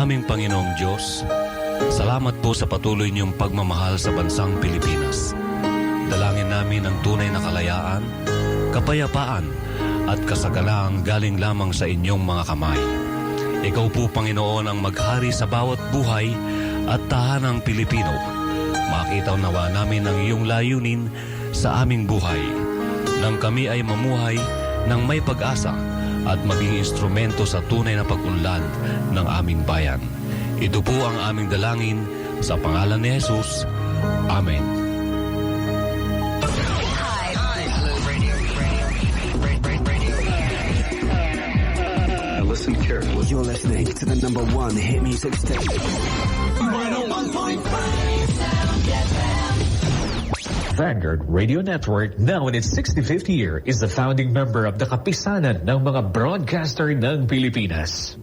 Aming Panginoong Diyos, salamat po sa patuloy niyong pagmamahal sa bansang Pilipinas. Dalangin namin ang tunay na kalayaan, kapayapaan at kasagalaang galing lamang sa inyong mga kamay. Ikaw po, Panginoon, ang maghari sa bawat buhay at tahanang Pilipino. Makita nawa namin ang iyong layunin sa aming buhay, nang kami ay mamuhay ng may pag-asa at maging instrumento sa tunay na pag-unlad ng aming bayan. Ito po ang aming dalangin sa pangalan ni Jesus. Amen. Listen carefully. You're listening to the number one hit music station. 101.5 Vanguard Radio Network, now in its 65th year, is the founding member of the Kapisanan ng mga broadcaster ng Pilipinas.